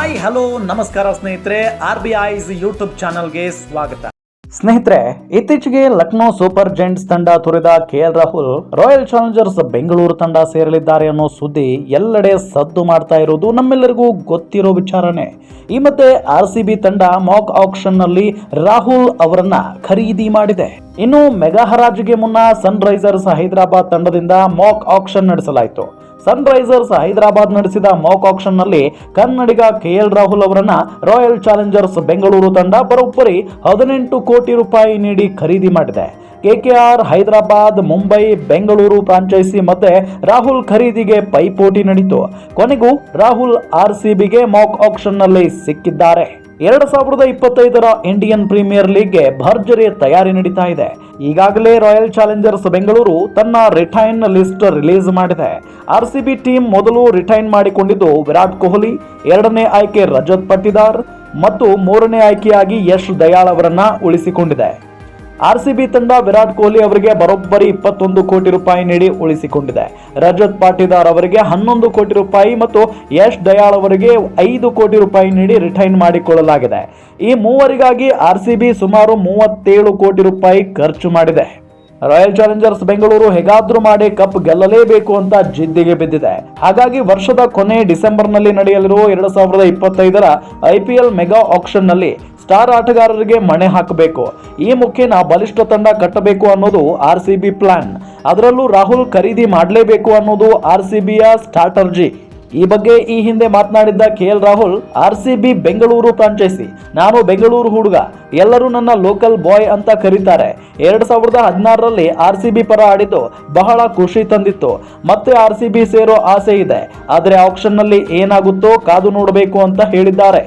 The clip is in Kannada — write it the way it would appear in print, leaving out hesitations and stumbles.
ಹಾಯ್ ಹಲೋ ನಮಸ್ಕಾರ ಸ್ನೇಹಿತರೆ, RBI's ಯೂಟ್ಯೂಬ್ ಚಾನಲ್ಗೆ ಸ್ವಾಗತ. ಸ್ನೇಹಿತರೆ, ಇತ್ತೀಚೆಗೆ ಲಕ್ನೋ ಸೂಪರ್ ಜೈಂಟ್ಸ್ ತಂಡ ತೊರೆದ KL Rahul royal Challengers Bengaluru ತಂಡ ಸೇರಲಿದ್ದಾರೆ ಅನ್ನೋ ಸುದ್ದಿ ಎಲ್ಲೆಡೆ ಸದ್ದು ಮಾಡ್ತಾ ಇರೋದು ನಮ್ಮೆಲ್ಲರಿಗೂ ಗೊತ್ತಿರೋ ವಿಚಾರನೆ. ಈ ಮಧ್ಯೆ RCB ತಂಡ ಮಾಕ್ ಆಕ್ಷನ್ ನಲ್ಲಿ ರಾಹುಲ್ ಅವರನ್ನ ಖರೀದಿ ಮಾಡಿದೆ. ಇನ್ನು ಮೆಗಾ ಹರಾಜಿಗೆ ಮುನ್ನ ಸನ್ ರೈಸರ್ಸ್ ಹೈದರಾಬಾದ್ ತಂಡದಿಂದ ಮಾಕ್ ಆಕ್ಷನ್ ನಡೆಸಲಾಯಿತು. ಸನ್ ರೈಸರ್ಸ್ ಹೈದರಾಬಾದ್ ನಡೆಸಿದ ಮಾಕ್ ಆಕ್ಷನ್ ನಲ್ಲಿ ಕನ್ನಡಿಗ KL ರಾಹುಲ್ ಅವರನ್ನ ರಾಯಲ್ ಚಾಲೆಂಜರ್ಸ್ ಬೆಂಗಳೂರು ತಂಡ ಬರೋಬ್ಬರಿ 18 ಕೋಟಿ ರೂಪಾಯಿ ನೀಡಿ ಖರೀದಿ ಮಾಡಿದೆ. KKR, ಹೈದರಾಬಾದ್, ಮುಂಬೈ, ಬೆಂಗಳೂರು ಫ್ರಾಂಚೈಸಿ ಮತ್ತೆ ರಾಹುಲ್ ಖರೀದಿಗೆ ಪೈಪೋಟಿ ನಡೀತು. ಕೊನೆಗೂ ರಾಹುಲ್ RCBಗೆ ಮಾಕ್ ಆಕ್ಷನ್ ನಲ್ಲಿ ಸಿಕ್ಕಿದ್ದಾರೆ. 2025ರ ಇಂಡಿಯನ್ ಪ್ರೀಮಿಯರ್ ಲೀಗ್ಗೆ ಭರ್ಜರಿ ತಯಾರಿ ನಡೀತಾ ಇದೆ. ಈಗಾಗಲೇ ರಾಯಲ್ ಚಾಲೆಂಜರ್ಸ್ ಬೆಂಗಳೂರು ತನ್ನ ರಿಟೈನ್ ಲಿಸ್ಟ್ ರಿಲೀಸ್ ಮಾಡಿದೆ. RCB ಟೀಮ್ ಮೊದಲು ರಿಟೈನ್ ಮಾಡಿಕೊಂಡಿದ್ದು ವಿರಾಟ್ ಕೊಹ್ಲಿ, ಎರಡನೇ ಆಯ್ಕೆ ರಜತ್ ಪಟ್ಟಿದಾರ್ ಮತ್ತು ಮೂರನೇ ಆಯ್ಕೆಯಾಗಿ ಯಶ್ ದಯಾಳ್ ಅವರನ್ನ ಉಳಿಸಿಕೊಂಡಿದೆ. RCB ತಂಡ ವಿರಾಟ್ ಕೊಹ್ಲಿ ಅವರಿಗೆ ಬರೋಬ್ಬರಿ 21 ಕೋಟಿ ರೂಪಾಯಿ ನೀಡಿ ಉಳಿಸಿಕೊಂಡಿದೆ. ರಜತ್ ಪಾಟಿದಾರ್ ಅವರಿಗೆ 11 ಕೋಟಿ ರೂಪಾಯಿ ಮತ್ತು ಯಶ್ ದಯಾಳ್ ಅವರಿಗೆ 5 ಕೋಟಿ ರೂಪಾಯಿ ನೀಡಿ ರಿಟೈನ್ ಮಾಡಿಕೊಳ್ಳಲಾಗಿದೆ. ಈ ಮೂವರಿಗಾಗಿ RCB ಸುಮಾರು 37 ಕೋಟಿ ರೂಪಾಯಿ ಖರ್ಚು ಮಾಡಿದೆ. ರಾಯಲ್ ಚಾಲೆಂಜರ್ಸ್ ಬೆಂಗಳೂರು ಹೇಗಾದ್ರೂ ಮಾಡಿ ಕಪ್ ಗೆಲ್ಲಲೇಬೇಕು ಅಂತ ಜಿದ್ದಿಗೆ ಬಿದ್ದಿದೆ. ಹಾಗಾಗಿ ವರ್ಷದ ಕೊನೆ ಡಿಸೆಂಬರ್ನಲ್ಲಿ ನಡೆಯಲಿರುವ 2025ರ IPL ಮೆಗಾ ಆಕ್ಷನ್ ನಲ್ಲಿ ಸ್ಟಾರ್ ಆಟಗಾರರಿಗೆ ಮಣೆ ಹಾಕಬೇಕು. ಈ ಮುಖೇನ ಬಲಿಷ್ಠ ತಂಡ ಕಟ್ಟಬೇಕು ಅನ್ನೋದು RCB ಪ್ಲಾನ್. ಅದರಲ್ಲೂ ರಾಹುಲ್ ಖರೀದಿ ಮಾಡಲೇಬೇಕು ಅನ್ನೋದು RCBಯ ಸ್ಟ್ರಾಟರ್ಜಿ. ಈ ಬಗ್ಗೆ ಈ ಹಿಂದೆ ಮಾತನಾಡಿದ್ದ KL Rahul, RCB Bengaluru franchise, ನಾನು ಬೆಂಗಳೂರು ಹುಡುಗ, ಎಲ್ಲರೂ ನನ್ನ ಲೋಕಲ್ ಬಾಯ್ ಅಂತ ಕರೀತಾರೆ. 2016ರಲ್ಲಿ RCB ಪರ ಆಡಿದ್ದು ಬಹಳ ಖುಷಿ ತಂದಿತ್ತು. ಮತ್ತೆ RCB ಸೇರೋ ಆಸೆ ಇದೆ. ಆದರೆ ಆಕ್ಷನ್ ನಲ್ಲಿ ಏನಾಗುತ್ತೋ ಕಾದು ನೋಡಬೇಕು ಅಂತ ಹೇಳಿದ್ದಾರೆ.